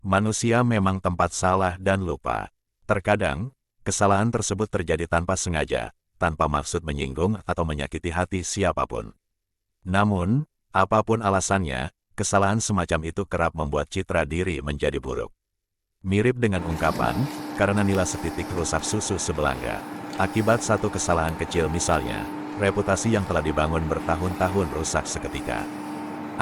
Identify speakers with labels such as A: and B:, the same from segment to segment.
A: Manusia memang tempat salah dan lupa. Terkadang, kesalahan tersebut terjadi tanpa sengaja, tanpa maksud menyinggung atau menyakiti hati siapapun. Namun, apapun alasannya, kesalahan semacam itu kerap membuat citra diri menjadi buruk. Mirip dengan ungkapan, karena nila setitik rusak susu sebelanga. Akibat satu kesalahan kecil misalnya, reputasi yang telah dibangun bertahun-tahun rusak seketika.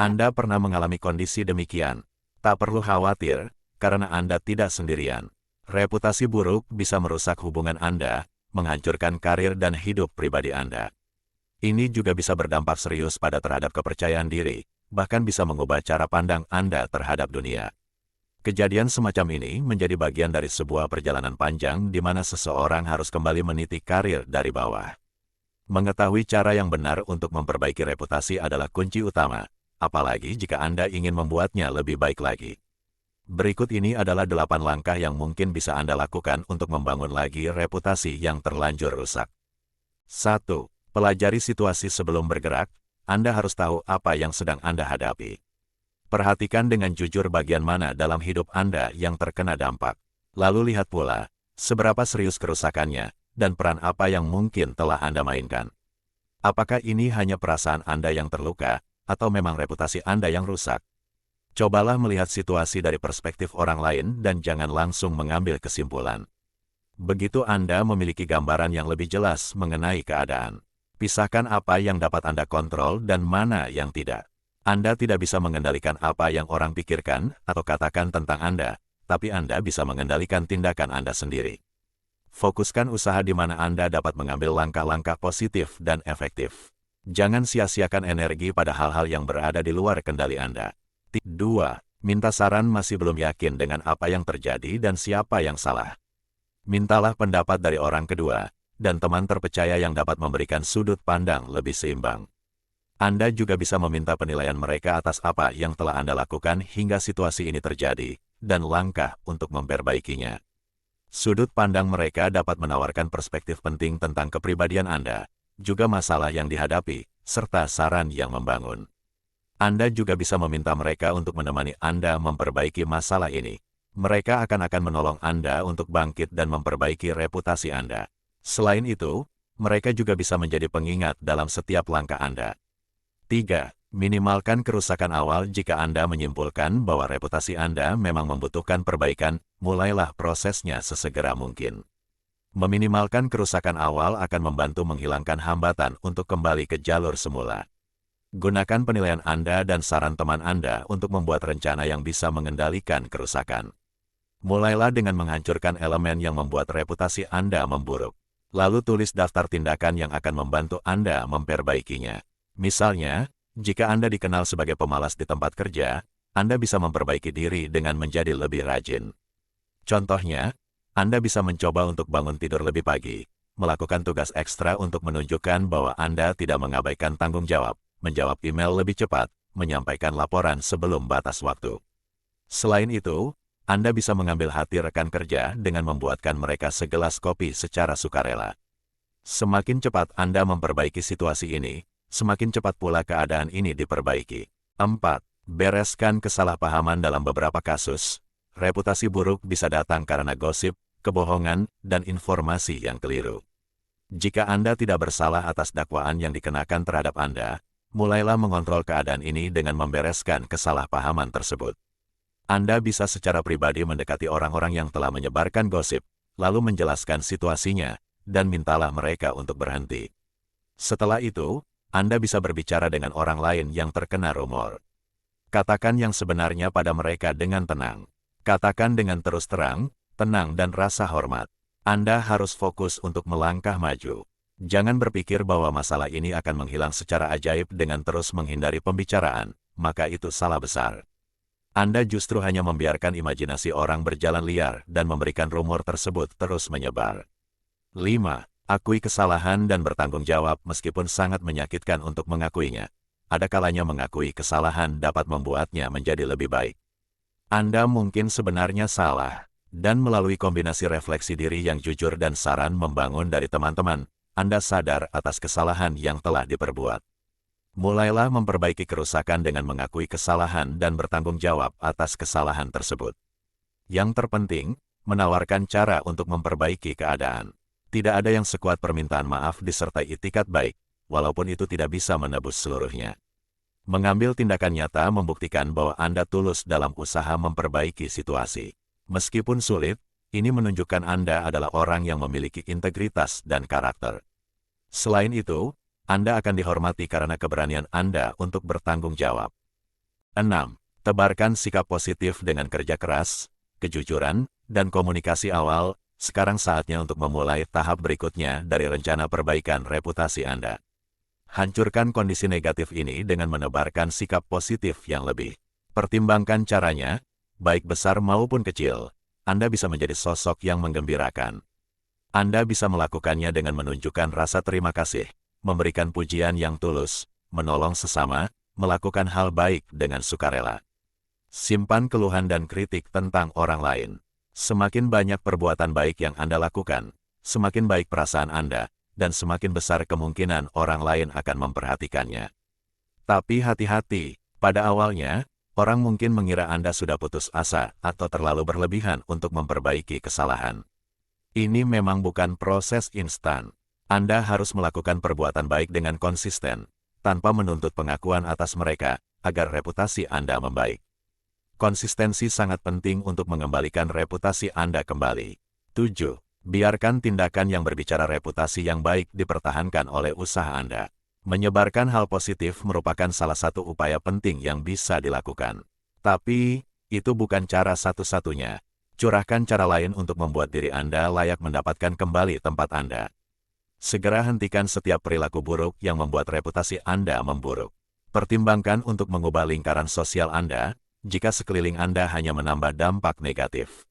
A: Anda pernah mengalami kondisi demikian? Tak perlu khawatir, karena Anda tidak sendirian. Reputasi buruk bisa merusak hubungan Anda, menghancurkan karir dan hidup pribadi Anda. Ini juga bisa berdampak serius terhadap kepercayaan diri, bahkan bisa mengubah cara pandang Anda terhadap dunia. Kejadian semacam ini menjadi bagian dari sebuah perjalanan panjang di mana seseorang harus kembali meniti karir dari bawah. Mengetahui cara yang benar untuk memperbaiki reputasi adalah kunci utama, apalagi jika Anda ingin membuatnya lebih baik lagi. Berikut ini adalah 8 langkah yang mungkin bisa Anda lakukan untuk membangun lagi reputasi yang terlanjur rusak. 1. Pelajari situasi sebelum bergerak. Anda harus tahu apa yang sedang Anda hadapi. Perhatikan dengan jujur bagian mana dalam hidup Anda yang terkena dampak. Lalu lihat pula, seberapa serius kerusakannya, dan peran apa yang mungkin telah Anda mainkan. Apakah ini hanya perasaan Anda yang terluka, atau memang reputasi Anda yang rusak? Cobalah melihat situasi dari perspektif orang lain dan jangan langsung mengambil kesimpulan. Begitu Anda memiliki gambaran yang lebih jelas mengenai keadaan. Pisahkan apa yang dapat Anda kontrol dan mana yang tidak. Anda tidak bisa mengendalikan apa yang orang pikirkan atau katakan tentang Anda, tapi Anda bisa mengendalikan tindakan Anda sendiri. Fokuskan usaha di mana Anda dapat mengambil langkah-langkah positif dan efektif. Jangan sia-siakan energi pada hal-hal yang berada di luar kendali Anda. 2. Minta saran masih belum yakin dengan apa yang terjadi dan siapa yang salah. Mintalah pendapat dari orang kedua, dan teman terpercaya yang dapat memberikan sudut pandang lebih seimbang. Anda juga bisa meminta penilaian mereka atas apa yang telah Anda lakukan hingga situasi ini terjadi, dan langkah untuk memperbaikinya. Sudut pandang mereka dapat menawarkan perspektif penting tentang kepribadian Anda, juga masalah yang dihadapi, serta saran yang membangun. Anda juga bisa meminta mereka untuk menemani Anda memperbaiki masalah ini. Mereka akan menolong Anda untuk bangkit dan memperbaiki reputasi Anda. Selain itu, mereka juga bisa menjadi pengingat dalam setiap langkah Anda. 3. Minimalkan kerusakan awal. Jika Anda menyimpulkan bahwa reputasi Anda memang membutuhkan perbaikan, mulailah prosesnya sesegera mungkin. Meminimalkan kerusakan awal akan membantu menghilangkan hambatan untuk kembali ke jalur semula. Gunakan penilaian Anda dan saran teman Anda untuk membuat rencana yang bisa mengendalikan kerusakan. Mulailah dengan menghancurkan elemen yang membuat reputasi Anda memburuk. Lalu tulis daftar tindakan yang akan membantu Anda memperbaikinya. Misalnya, jika Anda dikenal sebagai pemalas di tempat kerja, Anda bisa memperbaiki diri dengan menjadi lebih rajin. Contohnya, Anda bisa mencoba untuk bangun tidur lebih pagi, melakukan tugas ekstra untuk menunjukkan bahwa Anda tidak mengabaikan tanggung jawab, menjawab email lebih cepat, menyampaikan laporan sebelum batas waktu. Selain itu, Anda bisa mengambil hati rekan kerja dengan membuatkan mereka segelas kopi secara sukarela. Semakin cepat Anda memperbaiki situasi ini, semakin cepat pula keadaan ini diperbaiki. 4. Bereskan kesalahpahaman. Dalam beberapa kasus, reputasi buruk bisa datang karena gosip, kebohongan, dan informasi yang keliru. Jika Anda tidak bersalah atas dakwaan yang dikenakan terhadap Anda, mulailah mengontrol keadaan ini dengan membereskan kesalahpahaman tersebut. Anda bisa secara pribadi mendekati orang-orang yang telah menyebarkan gosip, lalu menjelaskan situasinya, dan mintalah mereka untuk berhenti. Setelah itu, Anda bisa berbicara dengan orang lain yang terkena rumor. Katakan yang sebenarnya pada mereka dengan tenang. Katakan dengan terus terang, tenang dan rasa hormat. Anda harus fokus untuk melangkah maju. Jangan berpikir bahwa masalah ini akan menghilang secara ajaib dengan terus menghindari pembicaraan, maka itu salah besar. Anda justru hanya membiarkan imajinasi orang berjalan liar dan memberikan rumor tersebut terus menyebar. 5. Akui kesalahan dan bertanggung jawab. Meskipun sangat menyakitkan untuk mengakuinya, ada kalanya mengakui kesalahan dapat membuatnya menjadi lebih baik. Anda mungkin sebenarnya salah, dan melalui kombinasi refleksi diri yang jujur dan saran membangun dari teman-teman, Anda sadar atas kesalahan yang telah diperbuat. Mulailah memperbaiki kerusakan dengan mengakui kesalahan dan bertanggung jawab atas kesalahan tersebut. Yang terpenting, menawarkan cara untuk memperbaiki keadaan. Tidak ada yang sekuat permintaan maaf disertai itikat baik, walaupun itu tidak bisa menebus seluruhnya. Mengambil tindakan nyata membuktikan bahwa Anda tulus dalam usaha memperbaiki situasi. Meskipun sulit, ini menunjukkan Anda adalah orang yang memiliki integritas dan karakter. Selain itu, Anda akan dihormati karena keberanian Anda untuk bertanggung jawab. 6. Tebarkan sikap positif dengan kerja keras, kejujuran, dan komunikasi awal. Sekarang saatnya untuk memulai tahap berikutnya dari rencana perbaikan reputasi Anda. Hancurkan kondisi negatif ini dengan menebarkan sikap positif yang lebih. Pertimbangkan caranya, baik besar maupun kecil. Anda bisa menjadi sosok yang menggembirakan. Anda bisa melakukannya dengan menunjukkan rasa terima kasih, memberikan pujian yang tulus, menolong sesama, melakukan hal baik dengan sukarela. Simpan keluhan dan kritik tentang orang lain. Semakin banyak perbuatan baik yang Anda lakukan, semakin baik perasaan Anda, dan semakin besar kemungkinan orang lain akan memperhatikannya. Tapi hati-hati, pada awalnya, orang mungkin mengira Anda sudah putus asa atau terlalu berlebihan untuk memperbaiki kesalahan. Ini memang bukan proses instan. Anda harus melakukan perbuatan baik dengan konsisten, tanpa menuntut pengakuan atas mereka, agar reputasi Anda membaik. Konsistensi sangat penting untuk mengembalikan reputasi Anda kembali. 7. Biarkan tindakan yang berbicara reputasi yang baik dipertahankan oleh usaha Anda. Menyebarkan hal positif merupakan salah satu upaya penting yang bisa dilakukan. Tapi, itu bukan cara satu-satunya. Curahkan cara lain untuk membuat diri Anda layak mendapatkan kembali tempat Anda. Segera hentikan setiap perilaku buruk yang membuat reputasi Anda memburuk. Pertimbangkan untuk mengubah lingkaran sosial Anda, jika sekeliling Anda hanya menambah dampak negatif.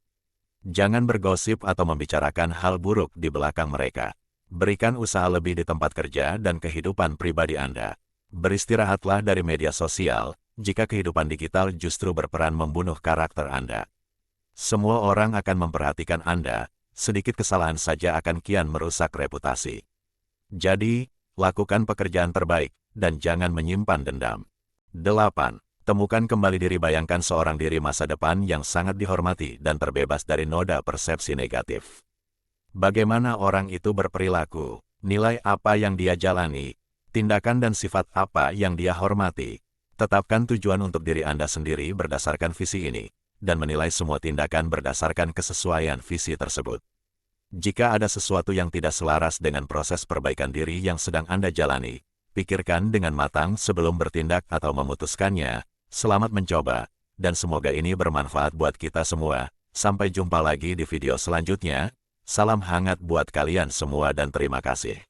A: Jangan bergosip atau membicarakan hal buruk di belakang mereka. Berikan usaha lebih di tempat kerja dan kehidupan pribadi Anda. Beristirahatlah dari media sosial, jika kehidupan digital justru berperan membunuh karakter Anda. Semua orang akan memperhatikan Anda, sedikit kesalahan saja akan kian merusak reputasi. Jadi, lakukan pekerjaan terbaik, dan jangan menyimpan dendam. 8. Temukan kembali diri. Bayangkan seorang diri masa depan yang sangat dihormati dan terbebas dari noda persepsi negatif. Bagaimana orang itu berperilaku, nilai apa yang dia jalani, tindakan dan sifat apa yang dia hormati. Tetapkan tujuan untuk diri Anda sendiri berdasarkan visi ini, dan menilai semua tindakan berdasarkan kesesuaian visi tersebut. Jika ada sesuatu yang tidak selaras dengan proses perbaikan diri yang sedang Anda jalani, pikirkan dengan matang sebelum bertindak atau memutuskannya. Selamat mencoba, dan semoga ini bermanfaat buat kita semua. Sampai jumpa lagi di video selanjutnya. Salam hangat buat kalian semua dan terima kasih.